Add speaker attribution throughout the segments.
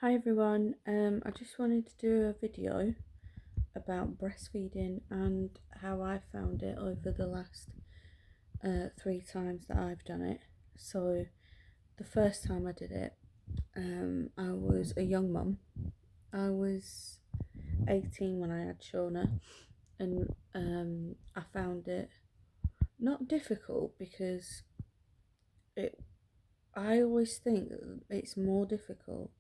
Speaker 1: Hi everyone, I just wanted to do a video about breastfeeding and how I found it over the last 3 times that I've done it. So the first time I did it, I was a young mum. I was 18 when I had Shauna, and I found it not difficult because it. I always think that it's more difficult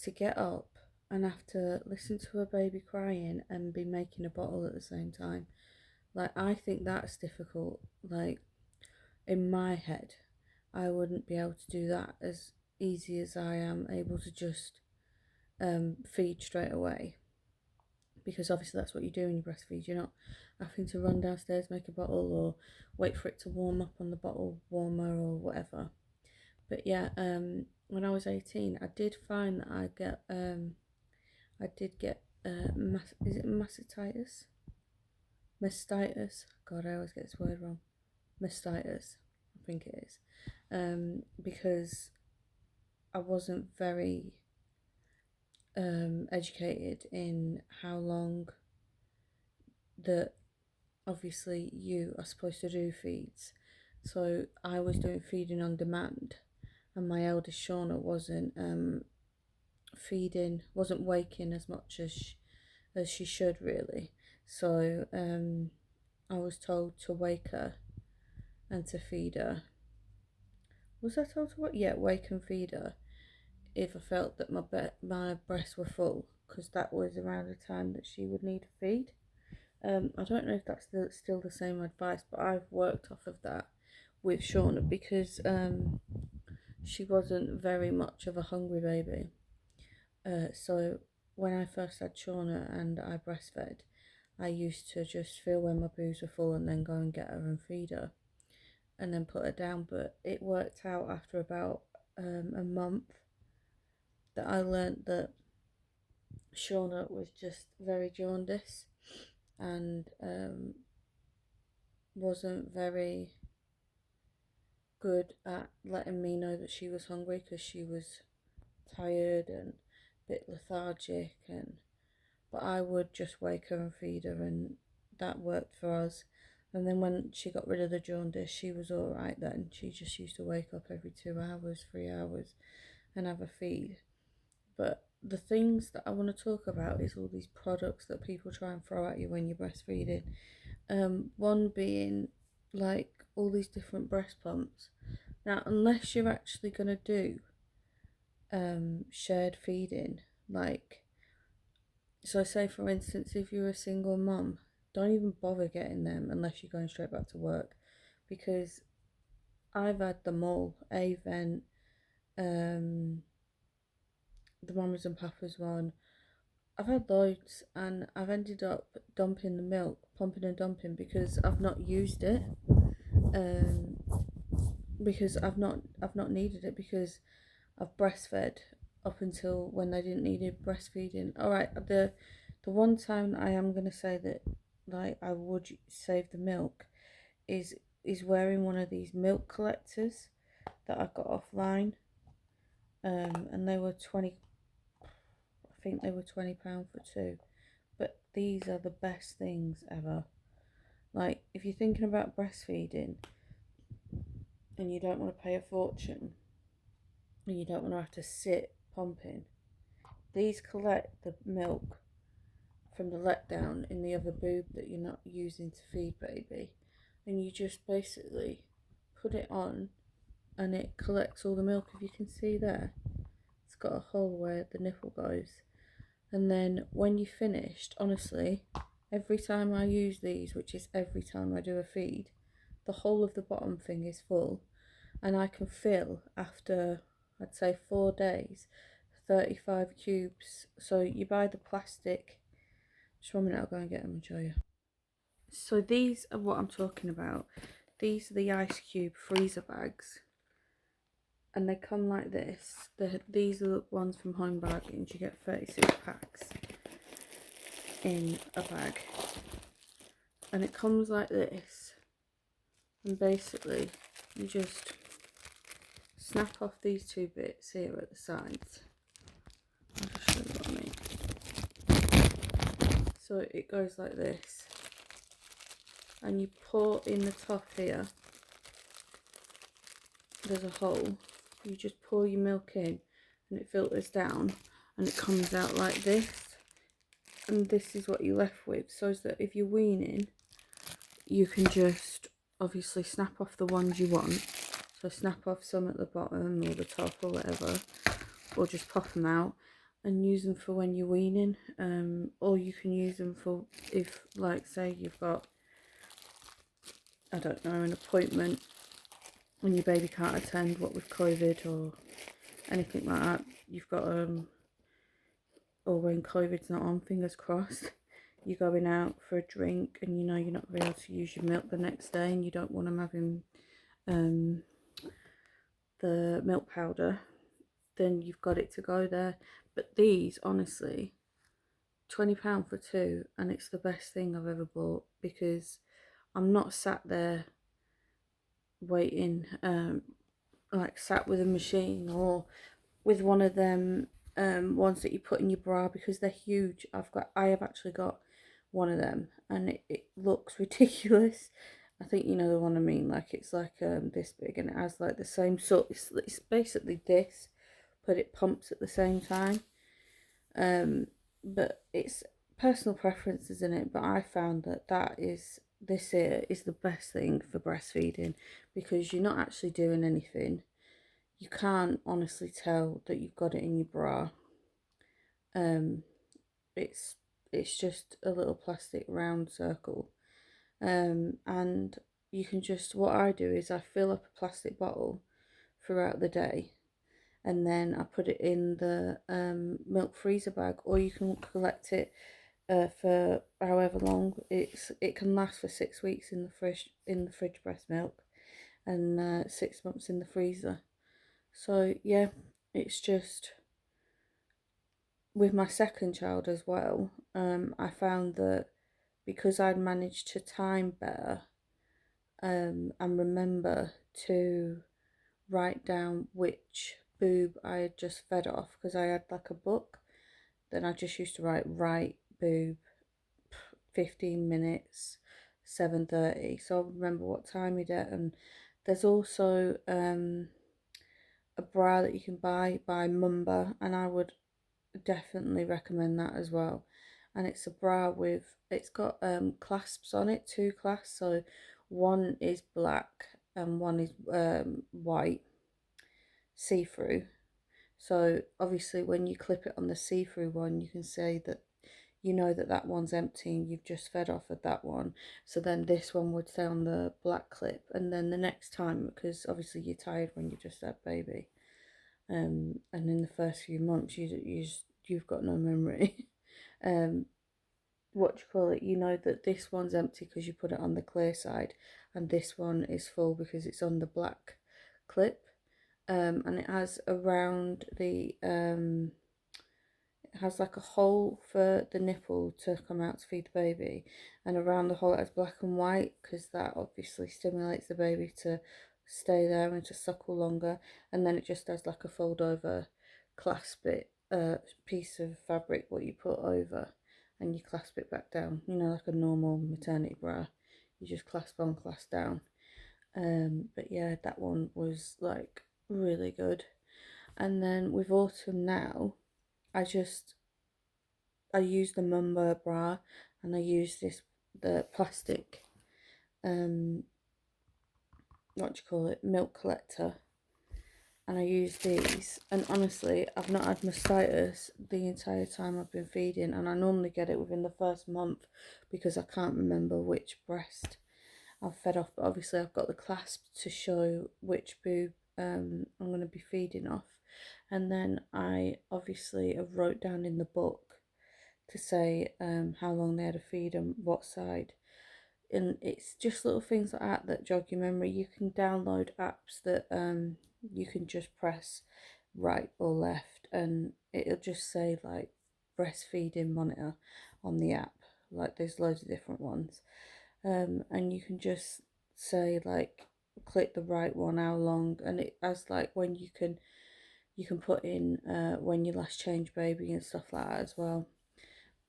Speaker 1: to get up and have to listen to a baby crying and be making a bottle at the same time. Like, I think that's difficult. Like, in my head, I wouldn't be able to do that as easy as I am able to just feed straight away. Because obviously that's what you do when you breastfeed. You're not having to run downstairs, make a bottle, or wait for it to warm up on the bottle warmer or whatever. But yeah, when I was 18, I did find that I did get is it mastitis? Mastitis. God, I always get this word wrong. Mastitis, I think it is. Because I wasn't very educated in how long that obviously you are supposed to do feeds. So I was doing feeding on demand, and my eldest Shauna wasn't waking as much as she should really. So I was told to wake her and to feed her. Was I told to what? Yeah, wake and feed her if I felt that my breasts were full, because that was around the time that she would need a feed. I don't know if that's still the same advice, but I've worked off of that with Shauna because she wasn't very much of a hungry baby. So when I first had Shauna and I breastfed, I used to just feel when my boobs were full and then go and get her and feed her and then put her down. But it worked out after about a month that I learnt that Shauna was just very jaundiced and wasn't very good at letting me know that she was hungry because she was tired and a bit lethargic, and but I would just wake her and feed her, and that worked for us. And then when she got rid of the jaundice, she was all right then. She just used to wake up every 2 hours, 3 hours, and have a feed. But the things that I want to talk about is all these products that people try and throw at you when you're breastfeeding. One being like all these different breast pumps. Now, unless you're actually gonna do shared feeding, like, so say for instance, if you're a single mum, don't even bother getting them unless you're going straight back to work, because I've had them all. Avent, the Mamas and Papas one. I've had loads, and I've ended up dumping the milk, pumping and dumping, because I've not used it. Um, because I've not needed it, because I've breastfed up until when they didn't need it breastfeeding. All right, the one time I am gonna say that like I would save the milk is wearing one of these milk collectors that I got offline. And they were 20. I think they were £20 for two. But these are the best things ever. Like, if you're thinking about breastfeeding and you don't want to pay a fortune and you don't want to have to sit pumping, these collect the milk from the letdown in the other boob that you're not using to feed baby, and you just basically put it on and it collects all the milk. If you can see there, it's got a hole where the nipple goes. And then when you finished, honestly, every time I use these, which is every time I do a feed, the whole of the bottom thing is full, and I can fill after, I'd say, 4 days, 35 cubes. So you buy the plastic. Just 1 minute, I'll go and get them and show you. So these are what I'm talking about. These are the ice cube freezer bags, and they come like this. These are the ones from Home Bargains. You get 36 packs in a bag, and it comes like this. And basically, you just snap off these two bits here at the sides, So it goes like this, and you pour in the top here, there's a hole, you just pour your milk in and it filters down and it comes out like this, and this is what you're left with. So that if you're weaning, you can just obviously snap off the ones you want, so snap off some at the bottom or the top or whatever, or just pop them out and use them for when you're weaning. Or you can use them for if, like, say you've got, I don't know, an appointment and your baby can't attend, what with COVID or anything like that, you've got or when COVID's not on, fingers crossed, you're going out for a drink and you know you're not going to be able to use your milk the next day and you don't want them having the milk powder, then you've got it to go there. But these, honestly, £20 for two, and it's the best thing I've ever bought, because I'm not sat there waiting, like sat with a machine or with one of them ones that you put in your bra, because they're huge. I have actually got one of them, and it looks ridiculous. I think you know the one I mean. Like it's like this big, and it has like the same sort. It's basically this, but it pumps at the same time. But it's personal preference, isn't it? But I found that this here is the best thing for breastfeeding, because you're not actually doing anything. You can't honestly tell that you've got it in your bra. Um, it's just a little plastic round circle. And you can just, what I do is I fill up a plastic bottle throughout the day, and then I put it in the milk freezer bag, or you can collect it for however long. It can last for 6 weeks in the fridge breast milk, and 6 months in the freezer. So yeah, it's just, with my second child as well, I found that because I'd managed to time better, and remember to write down which boob I had just fed off, because I had like a book, then I just used to write right boob, 15 minutes, 7:30, so I remember what time you did. And there's also a bra that you can buy by Mumba, and I would definitely recommend that as well. And it's a bra with, it's got clasps on it, two clasps, so one is black and one is white, see-through. So obviously when you clip it on the see-through one, you can say that you know that that one's empty and you've just fed off of that one. So then this one would stay on the black clip, and then the next time, because obviously you're tired when you just had baby, and in the first few months you've got no memory. What do you call it? You know that this one's empty because you put it on the clear side, and this one is full because it's on the black clip. And it has around the it has like a hole for the nipple to come out to feed the baby, and around the hole it has black and white, because that obviously stimulates the baby to stay there and to suckle longer. And then it just has like a fold over clasp it piece of fabric what you put over, and you clasp it back down, you know, like a normal maternity bra. You just clasp on, clasp down. But yeah, that one was like really good. And then with autumn now, I use the Mumba bra, and I use the plastic what do you call it, milk collector, and I use these. And honestly, I've not had mastitis the entire time I've been feeding, and I normally get it within the first month because I can't remember which breast I've fed off. But obviously I've got the clasp to show which boob I'm going to be feeding off. And then I obviously have wrote down in the book to say how long they had to feed and what side. And it's just little things like that jog your memory. You can download apps that you can just press right or left, and it'll just say like breastfeeding monitor on the app. Like there's loads of different ones, and you can just say like click the right one, how long, and it has like when you can put in when you last change baby and stuff like that as well.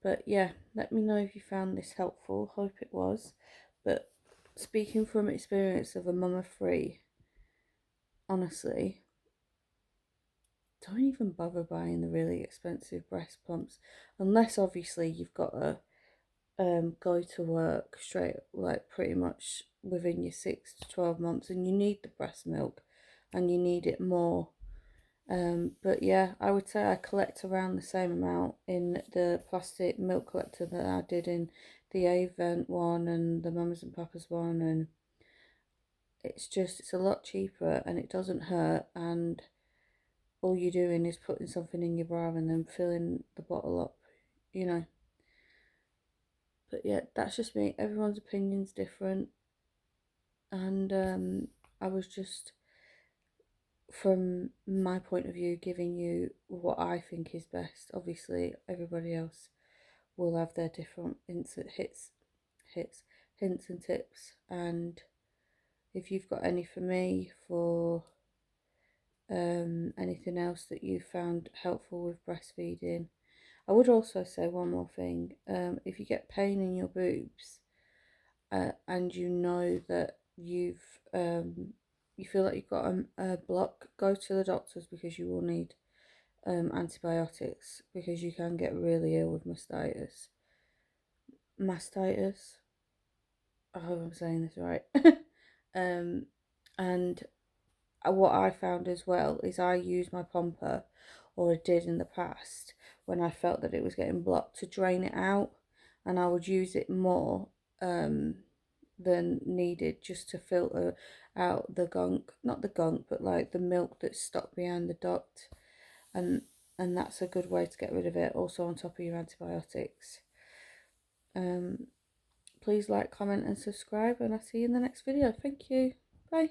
Speaker 1: But yeah, let me know if you found this helpful. Hope it was. But speaking from experience of a mama free, honestly, don't even bother buying the really expensive breast pumps, unless obviously you've got to go to work straight, like pretty much within your 6 to 12 months, and you need the breast milk, and you need it more. But yeah, I would say I collect around the same amount in the plastic milk collector that I did in the Avent one and the Mamas and Papas one, and it's a lot cheaper and it doesn't hurt, and all you're doing is putting something in your bra and then filling the bottle up, you know. But yeah, that's just me. Everyone's opinion's different, and I was just, from my point of view, giving you what I think is best. Obviously, everybody else will have their different hints and tips. And if you've got any for me for anything else that you found helpful with breastfeeding, I would also say one more thing. If you get pain in your boobs, and you know that you feel like you've got a block, go to the doctors, because you will need antibiotics, because you can get really ill with mastitis. Mastitis. I hope I'm saying this right. um, and what I found as well is I use my pomper, or I did in the past, when I felt that it was getting blocked, to drain it out, and I would use it more than needed, just to filter out the gunk, not the gunk, but like the milk that's stuck behind the duct, and that's a good way to get rid of it, also on top of your antibiotics. Please like, comment and subscribe, and I'll see you in the next video. Thank you. Bye.